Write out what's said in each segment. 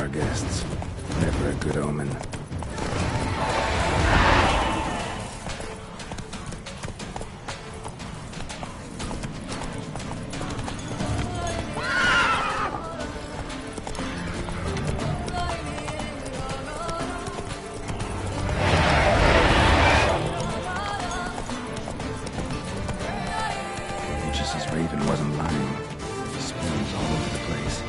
bar guests. Never a good omen. Raven wasn't lying. Spoons all over the place.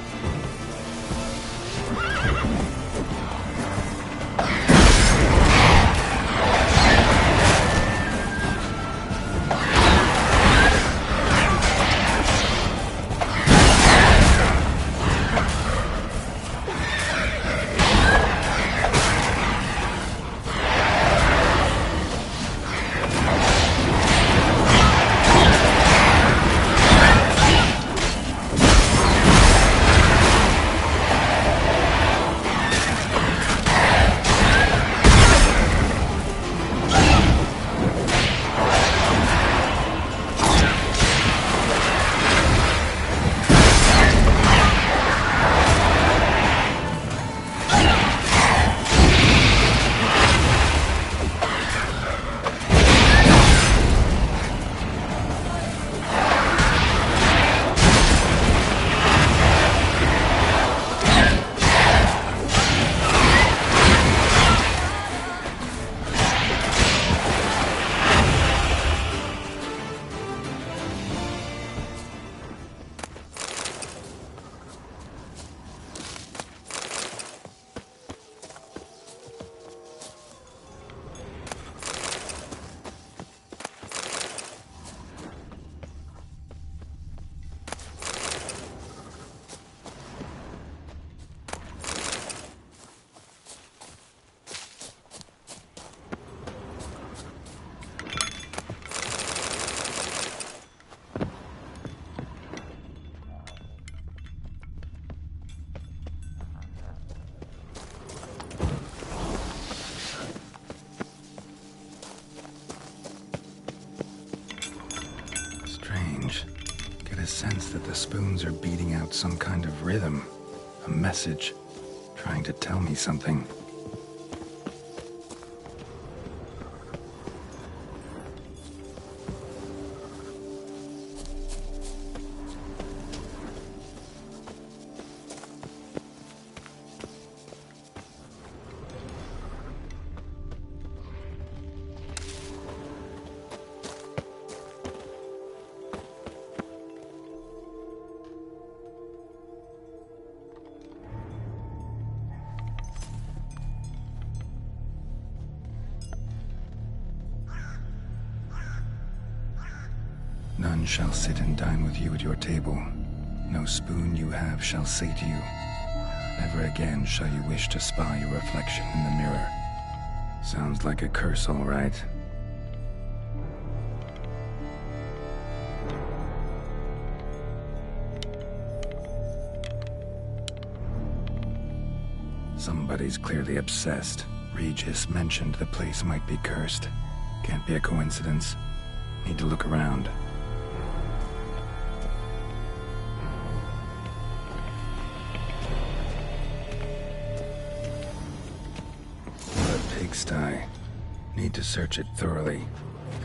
Get a sense that the spoons are beating out some kind of rhythm, a message, trying to tell me something. None shall sit and dine with you at your table. No spoon you have shall say to you. Never again shall you wish to spy your reflection in the mirror. Sounds like a curse, all right. Somebody's clearly obsessed. Regis mentioned the place might be cursed. Can't be a coincidence. Need to look around. Pigsty. Need to search it thoroughly.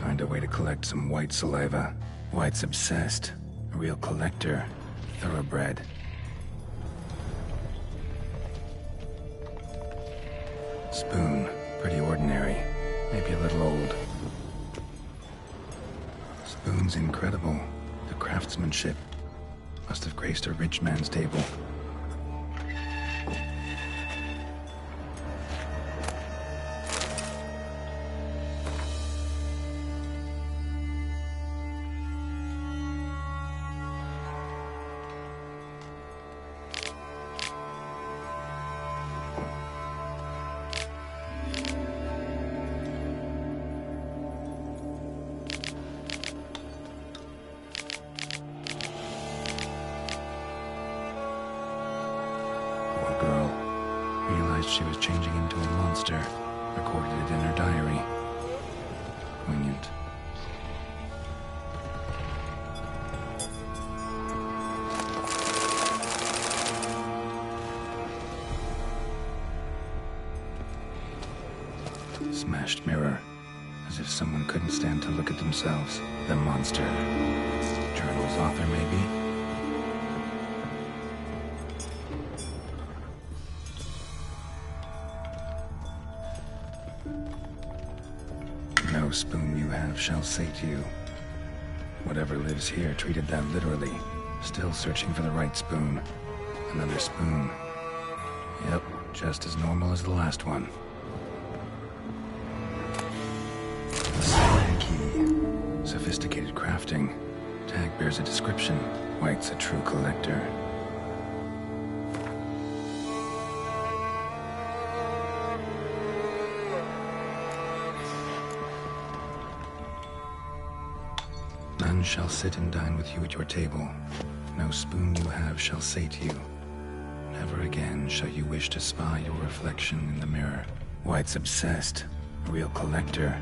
Find a way to collect some white saliva. White's obsessed. A real collector. Thoroughbred. Spoon. Pretty ordinary. Maybe a little old. Spoon's incredible. The craftsmanship. Must have graced a rich man's table. Girl realized she was changing into a monster, recorded it in her diary. Poignant. Smashed mirror. As if someone couldn't stand to look at themselves. The monster. Journal's author, maybe? No spoon you have shall sate you. Whatever lives here treated that literally. Still searching for the right spoon. Another spoon. Yep, just as normal as the last one. A silent key. Sophisticated crafting. Tag bears a description. White's a true collector. None shall sit and dine with you at your table. No spoon you have shall sate you. Never again shall you wish to spy your reflection in the mirror. White's obsessed. A real collector.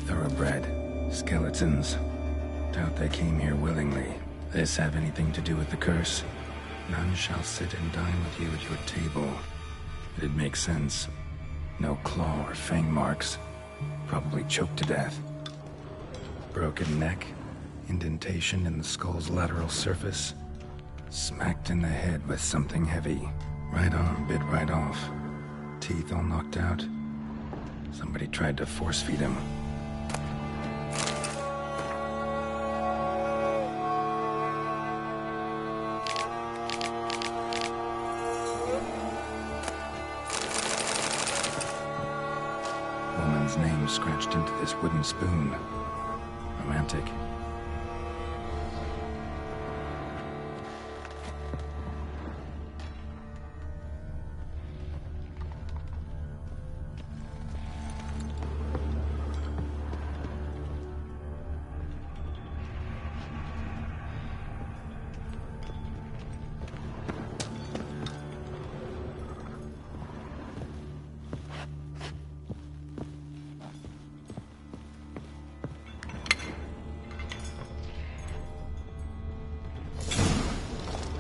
Thoroughbred. Skeletons. Doubt they came here willingly. This have anything to do with the curse? None shall sit and dine with you at your table. It'd make sense. No claw or fang marks. Probably choked to death. Broken neck. Indentation in the skull's lateral surface. Smacked in the head with something heavy. Right arm bit right off. Teeth all knocked out. Somebody tried to force feed him. Woman's name scratched into this wooden spoon. Romantic.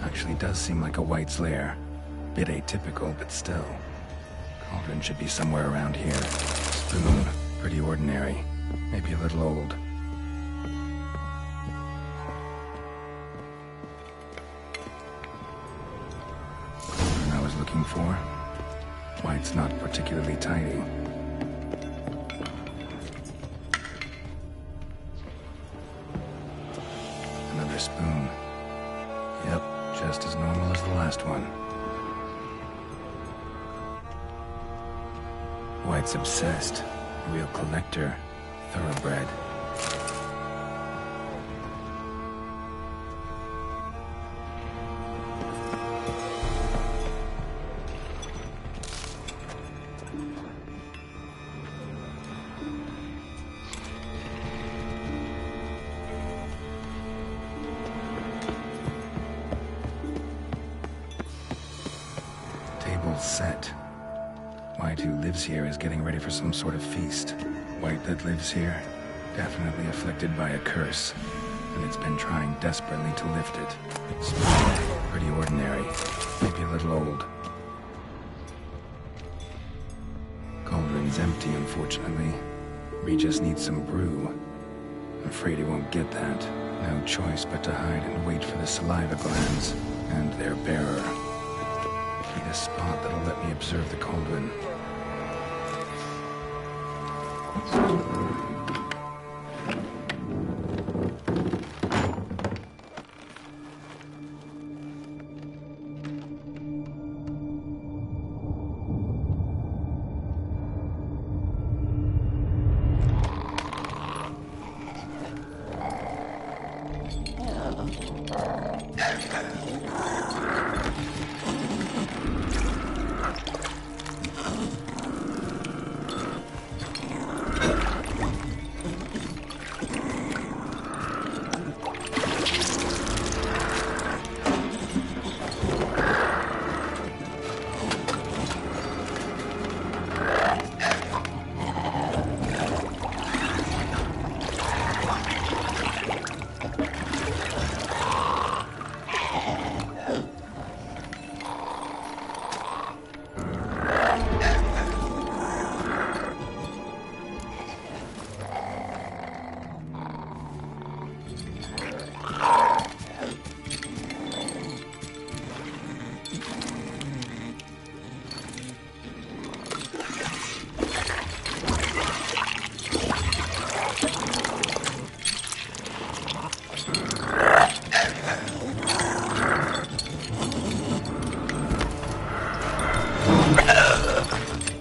Actually does seem like a White's lair. Bit atypical, but still. Cauldron should be somewhere around here. Spoon, pretty ordinary. Maybe a little old. Cauldron I was looking for. White's not particularly tidy. Another spoon. Yep. Just as normal as the last one. White's obsessed. Real collector. Thoroughbred. Set. White, who lives here, is getting ready for some sort of feast. White that lives here, definitely afflicted by a curse, and it's been trying desperately to lift it. Spoon, pretty ordinary, maybe a little old. Cauldron's empty, unfortunately. Regis needs some brew. Afraid he won't get that. No choice but to hide and wait for the saliva glands and their bearer. Need a spot that'll let me observe the cauldron.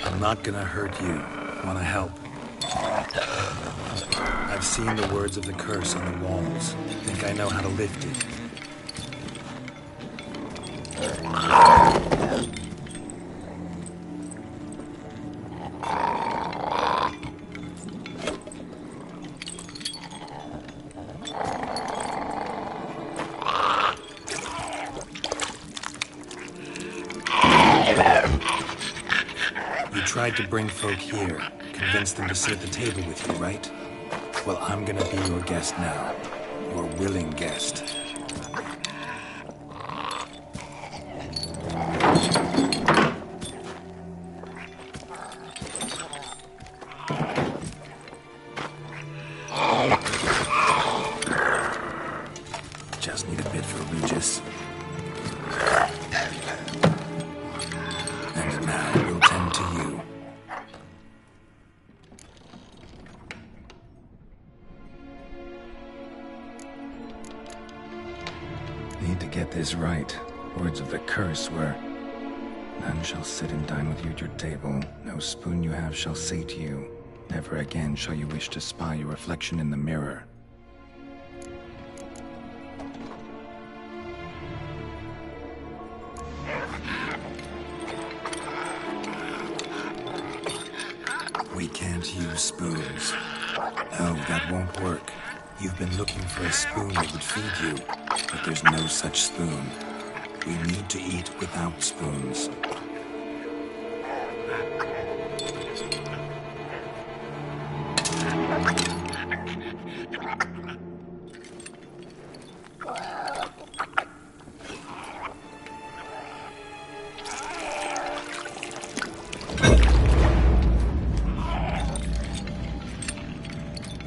I'm not gonna hurt you. Wanna help? I've seen the words of the curse on the walls. Think I know how to lift it. You tried to bring folk here, convince them to sit at the table with you, right? Well, I'm gonna be your guest now. Your willing guest. Just need a bit for Regis. And now we'll tend to you. Need to get this right. Words of the curse were, none shall sit and dine with you at your table. No spoon you have shall say to you, never again shall you wish to spy your reflection in the mirror. We can't use spoons. No, that won't work. You've been looking for a spoon that would feed you, but there's no such spoon. We need to eat without spoons.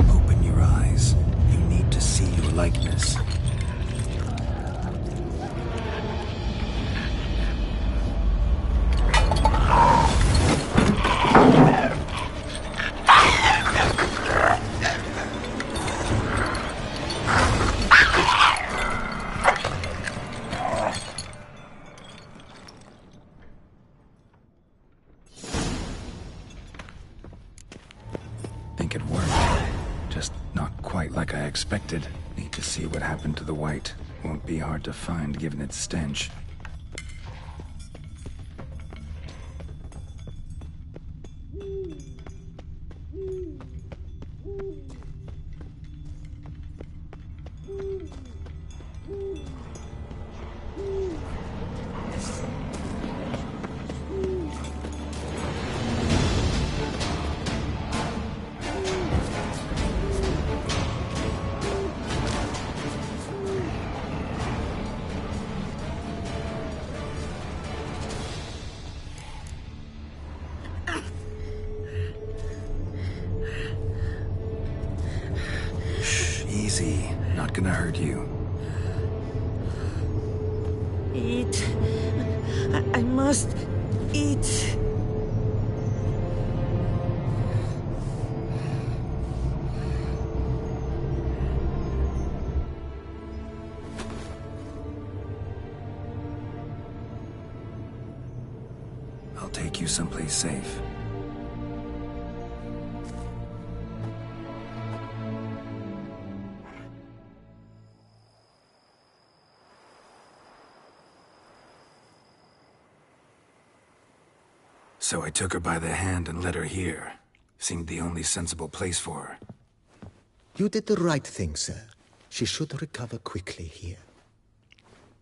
Open your eyes. You need to see your likeness. Think it worked. Just not quite like I expected. Need to see what happened to the white. Won't be hard to find given its stench. Easy. Not gonna hurt you. Eat. I must eat. I'll take you someplace safe. So I took her by the hand and led her here. Seemed the only sensible place for her. You did the right thing, sir. She should recover quickly here.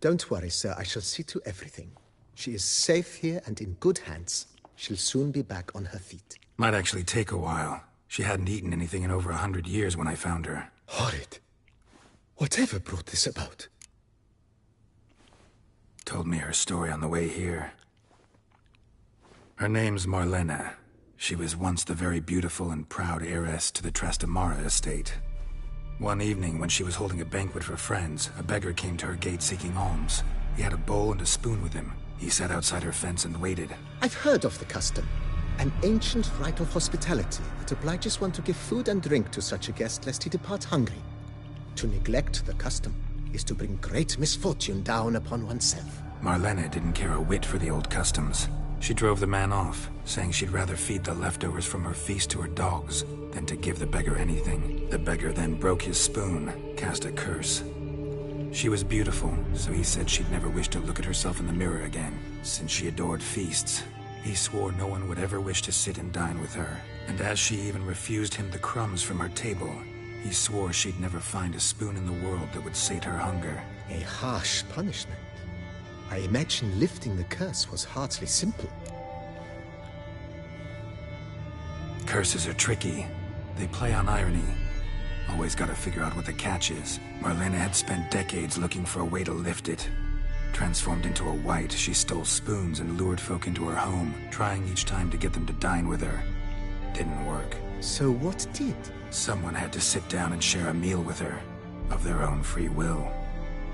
Don't worry, sir. I shall see to everything. She is safe here and in good hands. She'll soon be back on her feet. Might actually take a while. She hadn't eaten anything in over 100 years when I found her. Horrid. Whatever brought this about? Told me her story on the way here. Her name's Marlena. She was once the very beautiful and proud heiress to the Trastamara estate. One evening, when she was holding a banquet for friends, a beggar came to her gate seeking alms. He had a bowl and a spoon with him. He sat outside her fence and waited. I've heard of the custom. An ancient rite of hospitality that obliges one to give food and drink to such a guest lest he depart hungry. To neglect the custom is to bring great misfortune down upon oneself. Marlena didn't care a whit for the old customs. She drove the man off, saying she'd rather feed the leftovers from her feast to her dogs than to give the beggar anything. The beggar then broke his spoon, cast a curse. She was beautiful, so he said she'd never wish to look at herself in the mirror again. Since she adored feasts, he swore no one would ever wish to sit and dine with her. And as she even refused him the crumbs from her table, he swore she'd never find a spoon in the world that would sate her hunger. A harsh punishment. I imagine lifting the curse was hardly simple. Curses are tricky. They play on irony. Always gotta figure out what the catch is. Marlena had spent decades looking for a way to lift it. Transformed into a wight, she stole spoons and lured folk into her home, trying each time to get them to dine with her. Didn't work. So what did? Someone had to sit down and share a meal with her, of their own free will.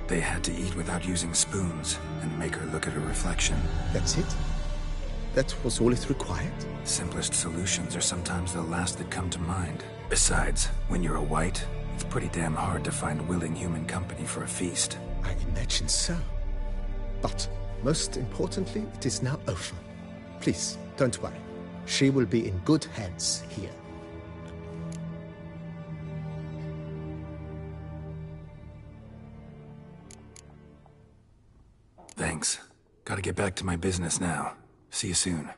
They had to eat without using spoons, and make her look at her reflection. That's it? That was all it required? Simplest solutions are sometimes the last that come to mind. Besides, when you're a wight, it's pretty damn hard to find willing human company for a feast. I imagine so. But, most importantly, it is now over. Please, don't worry. She will be in good hands here. Thanks. Gotta get back to my business now. See you soon.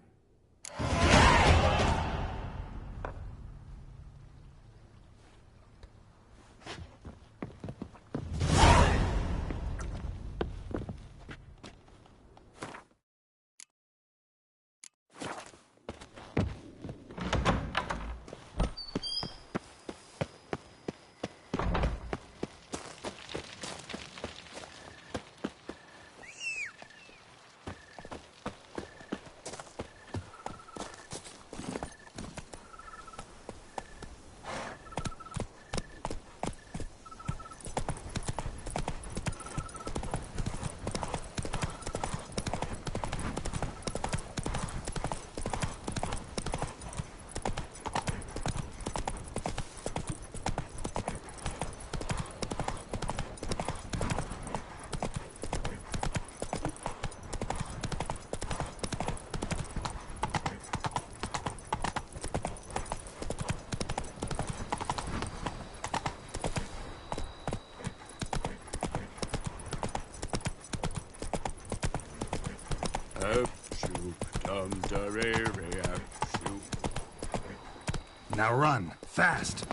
Now run, fast!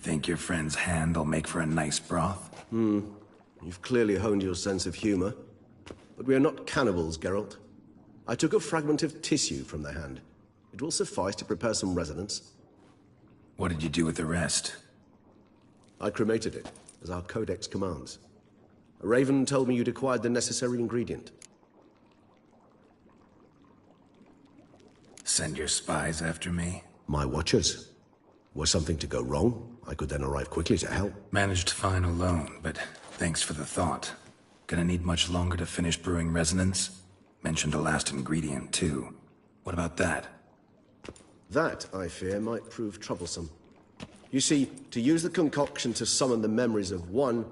Think your friend's hand will make for a nice broth? You've clearly honed your sense of humor. But we are not cannibals, Geralt. I took a fragment of tissue from their hand. It will suffice to prepare some resonance. What did you do with the rest? I cremated it, as our codex commands. A raven told me you'd acquired the necessary ingredient. Send your spies after me? My watchers. Were something to go wrong, I could then arrive quickly to help. Managed fine alone, but thanks for the thought. Gonna need much longer to finish brewing resonance? Mentioned a last ingredient, too. What about that? That, I fear, might prove troublesome. You see, to use the concoction to summon the memories of one,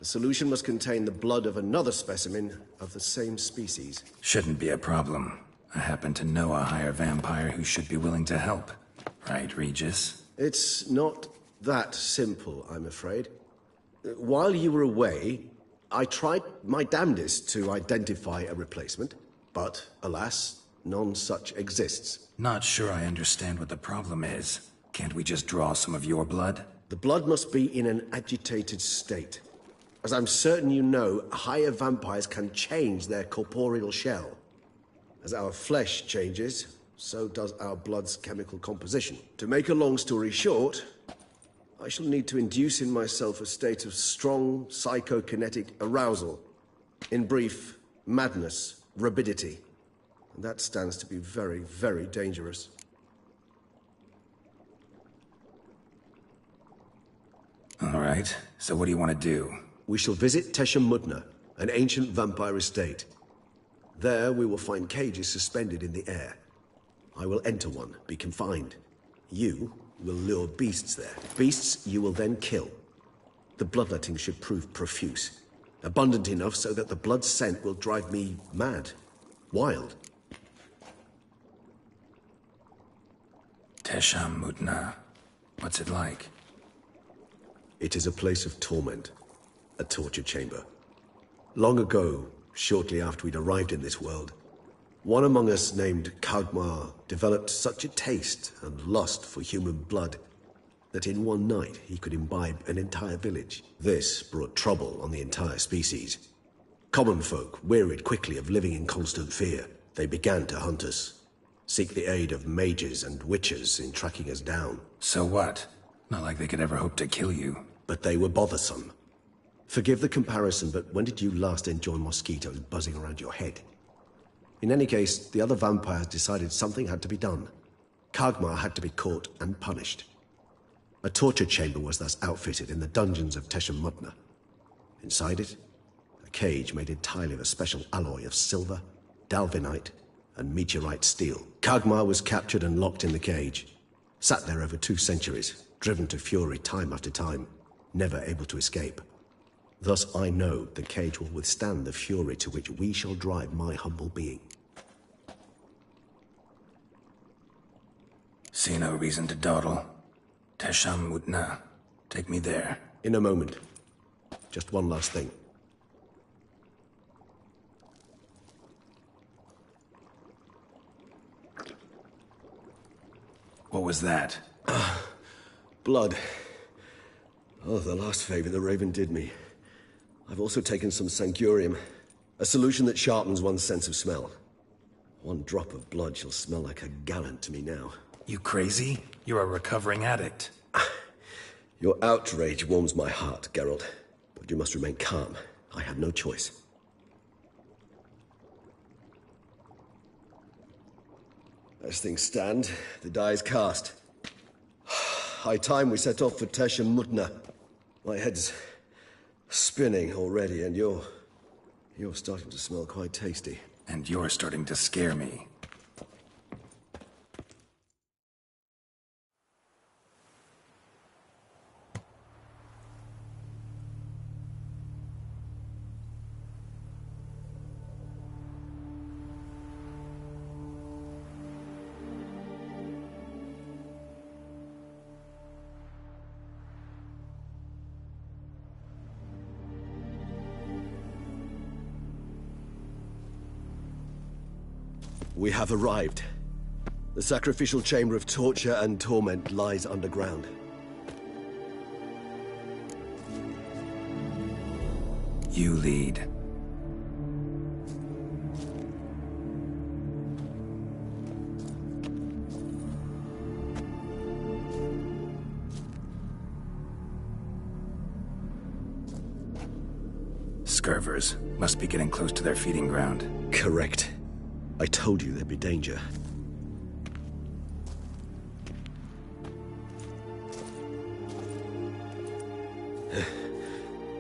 the solution must contain the blood of another specimen of the same species. Shouldn't be a problem. I happen to know a higher vampire who should be willing to help. Right, Regis? It's not that simple, I'm afraid. While you were away, I tried my damnedest to identify a replacement, but alas, none such exists. Not sure I understand what the problem is. Can't we just draw some of your blood? The blood must be in an agitated state. As I'm certain you know, higher vampires can change their corporeal shell. As our flesh changes, so does our blood's chemical composition. To make a long story short, I shall need to induce in myself a state of strong psychokinetic arousal. In brief, madness, rabidity. And that stands to be very, very dangerous. All right, so what do you want to do? We shall visit Teshamudna, an ancient vampire estate. There we will find cages suspended in the air. I will enter one, be confined. You will lure beasts there. Beasts you will then kill. The bloodletting should prove profuse. Abundant enough so that the blood scent will drive me mad. Wild. Teshamudna. What's it like? It is a place of torment. A torture chamber. Long ago, shortly after we'd arrived in this world, one among us named Kagmar developed such a taste and lust for human blood that in one night he could imbibe an entire village. This brought trouble on the entire species. Common folk wearied quickly of living in constant fear. They began to hunt us, seek the aid of mages and witches in tracking us down. So what? Not like they could ever hope to kill you. But they were bothersome. Forgive the comparison, but when did you last enjoy mosquitoes buzzing around your head? In any case, the other vampires decided something had to be done. Kagmar had to be caught and punished. A torture chamber was thus outfitted in the dungeons of Teshamudna. Inside it, a cage made entirely of a special alloy of silver, dalvinite, and meteorite steel. Kagmar was captured and locked in the cage. Sat there over 2 centuries, driven to fury time after time, never able to escape. Thus I know the cage will withstand the fury to which we shall drive my humble being. See no reason to dawdle. Teshamudna. Take me there. In a moment. Just one last thing. What was that? Blood. Oh, the last favor the Raven did me. I've also taken some Sancurium, a solution that sharpens one's sense of smell. One drop of blood shall smell like a gallon to me now. You crazy? You're a recovering addict. Your outrage warms my heart, Geralt. But you must remain calm. I have no choice. As things stand, the die is cast. High time we set off for Teshamudna. My head's spinning already, and you're starting to smell quite tasty. And you're starting to scare me. We have arrived. The sacrificial chamber of torture and torment lies underground. You lead. observers. Must be getting close to their feeding ground. Correct. I told you there'd be danger.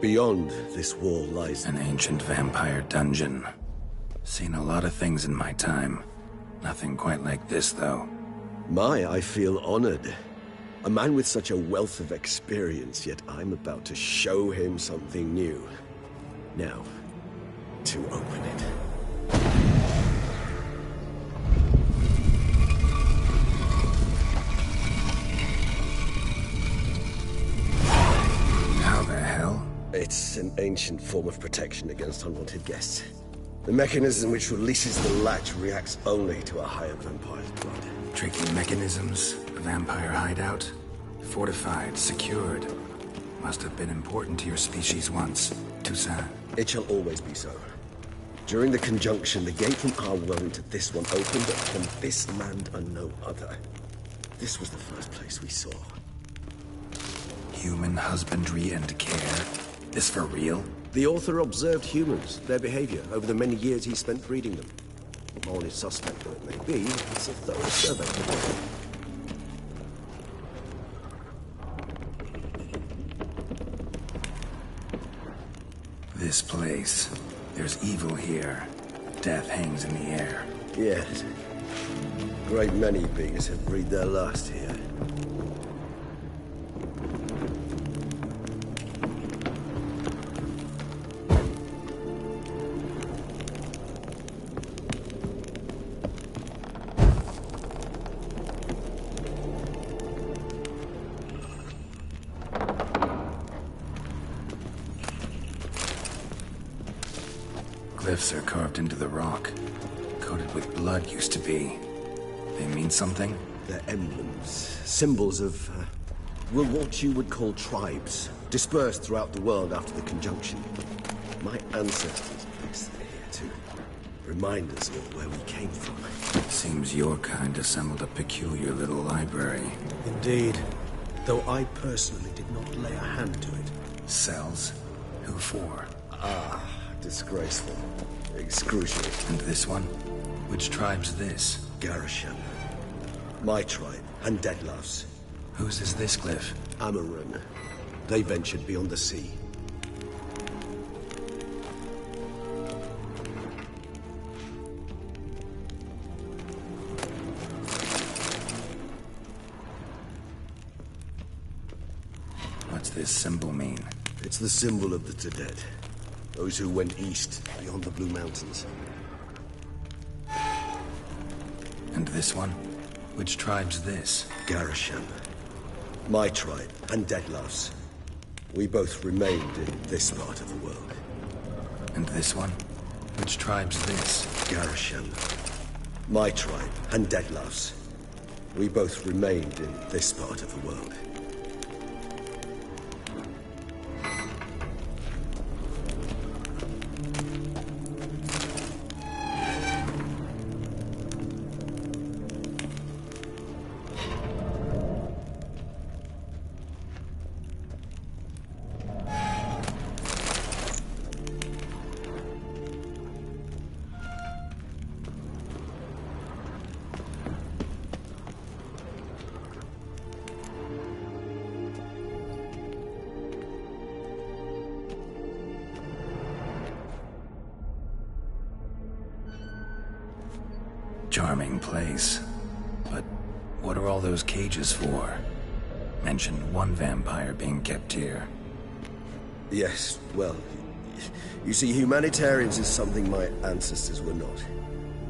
Beyond this wall lies An ancient vampire dungeon. Seen a lot of things in my time. Nothing quite like this, though. I feel honored. A man with such a wealth of experience, yet I'm about to show him something new. Now, to open it. How the hell? It's an ancient form of protection against unwanted guests. The mechanism which releases the latch reacts only to a higher vampire's blood. Tricky mechanisms, a vampire hideout. Fortified, secured. Must have been important to your species once. Toussaint. It shall always be so. During the conjunction, the gate from our world into this one opened upon this land and no other. This was the first place we saw. Human husbandry and care. This for real? The author observed humans, their behavior, over the many years he spent breeding them. Morally suspect though it may be, it's a thorough survey. This place. There's evil here. Death hangs in the air. Yes. A great many beings have breathed their last here. Glyphs are carved into the rock. Coated with blood used to be. They mean something? They're emblems, symbols of, what you would call tribes, dispersed throughout the world after the conjunction. My ancestors placed them here to remind us of where we came from. Seems your kind assembled a peculiar little library. Indeed, though I personally did not lay a hand to it. Cells? Who for? Disgraceful. Excruciating. And this one? Which tribe's this? Garisham. My tribe, and Deadloves. Whose is this glyph? Amarun. They ventured beyond the sea. What's this symbol mean? It's the symbol of the Tedet. Those who went east, beyond the Blue Mountains. And this one? Which tribe's this? Garisham. My tribe, and Deadloves. We both remained in this part of the world. And this one? Which tribe's this? Garisham. My tribe, and Deadloves. We both remained in this part of the world. Charming place. But what are all those cages for? Mentioned one vampire being kept here. Yes, well, you see, humanitarians is something my ancestors were not.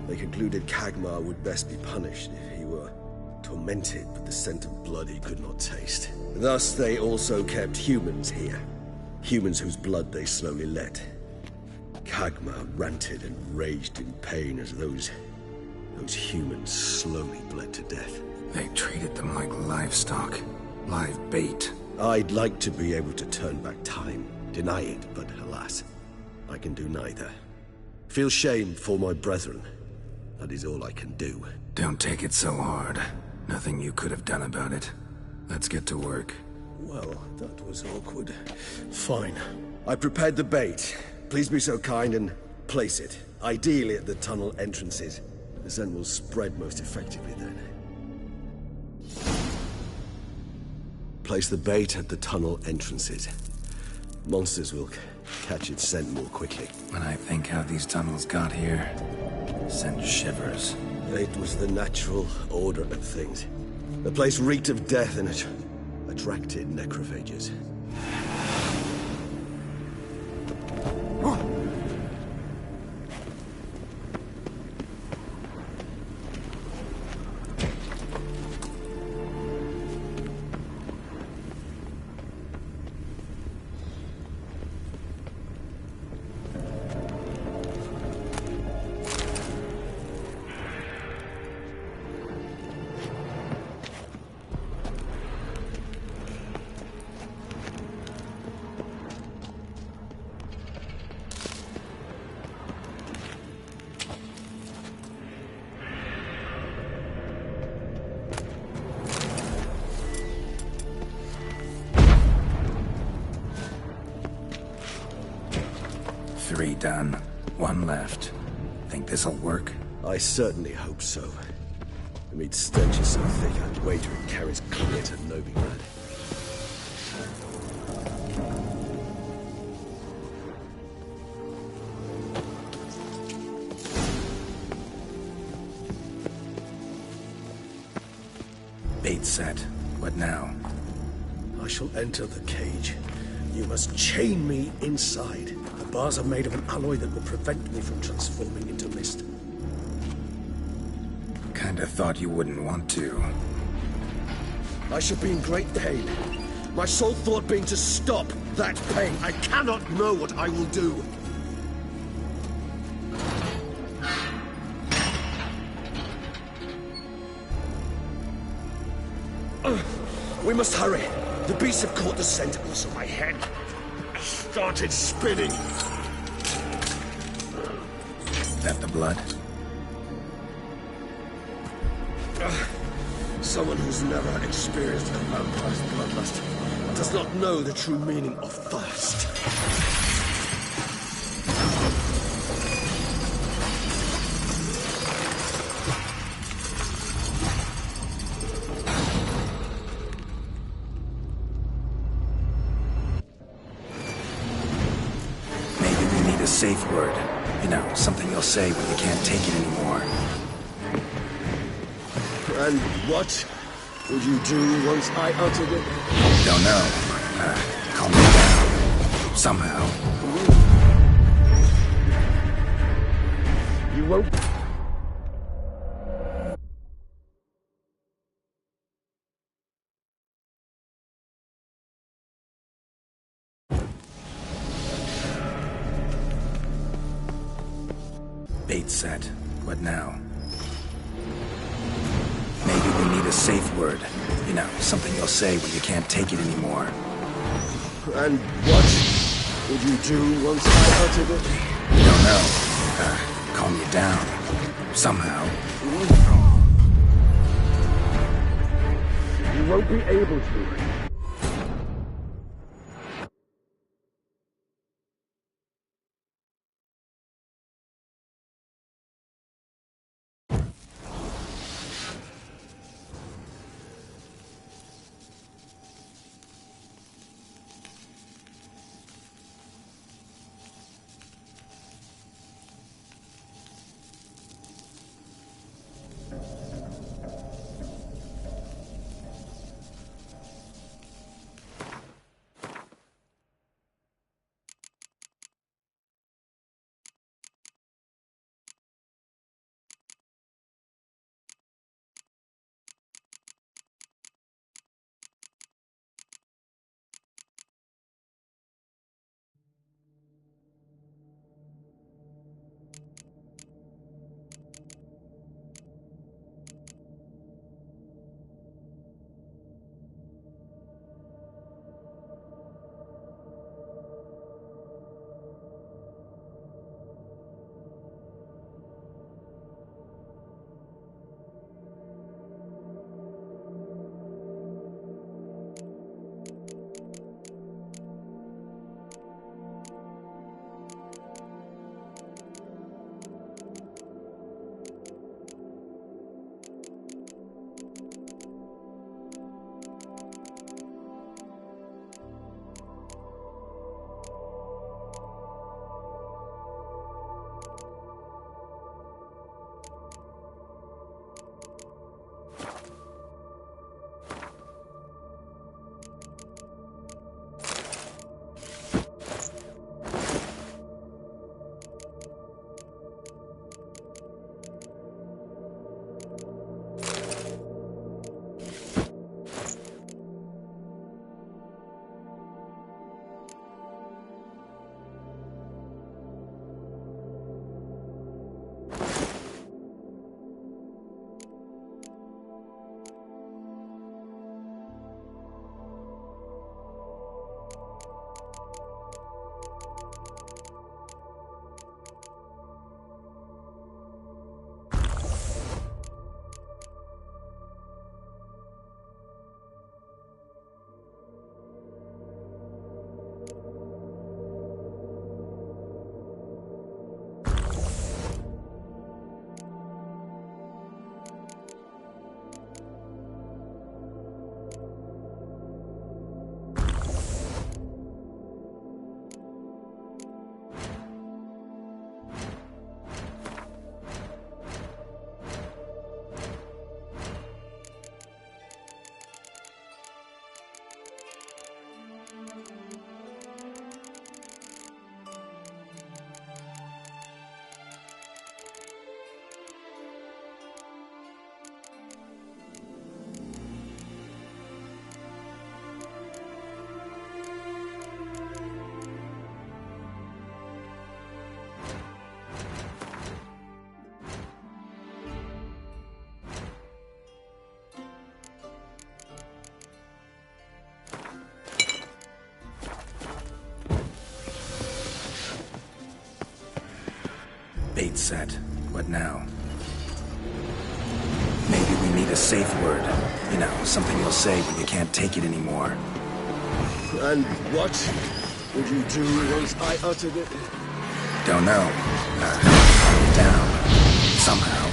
They concluded Kagmar would best be punished if he were tormented with the scent of blood he could not taste. Thus, they also kept humans here. Humans whose blood they slowly let. Kagmar ranted and raged in pain as those humans slowly bled to death. They treated them like livestock. Live bait. I'd like to be able to turn back time, deny it, but alas, I can do neither. Feel shame for my brethren. That is all I can do. Don't take it so hard. Nothing you could have done about it. Let's get to work. Well, that was awkward. Fine. I prepared the bait. Please be so kind and place it, ideally at the tunnel entrances. The scent will spread most effectively then. Place the bait at the tunnel entrances. Monsters will catch its scent more quickly. When I think how these tunnels got here, send shivers. It was the natural order of things. The place reeked of death and it attracted necrophages. Three done. One left. Think this'll work? I certainly hope so. The meat stench is so thick, I'd wager it carries clear to Nooby Lad. Bait set. What now? I shall enter the cage. You must chain me inside. The bars are made of an alloy that will prevent me from transforming into mist. Kinda thought you wouldn't want to. I shall be in great pain. My sole thought being to stop that pain. I cannot know what I will do. We must hurry. The beasts have caught the scent, also my head started spinning. That the blood? Someone who's never experienced a vampire's bloodlust does not know the true meaning of thirst. Safe word. You know, something you'll say when you can't take it anymore. And what would you do once I uttered it? Don't know. Calm me down. Somehow. You won't... Bait set. What now? Maybe we need a safe word. You know, something you'll say when you can't take it anymore. And what would you do once I uttered it? Don't know. Calm you down. Somehow. You won't be able to. it's set. What now? Maybe we need a safe word. You know, something you'll say when you can't take it anymore. And what would you do once I uttered it? Don't know. Down. Somehow.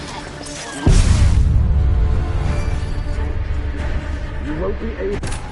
You won't be able...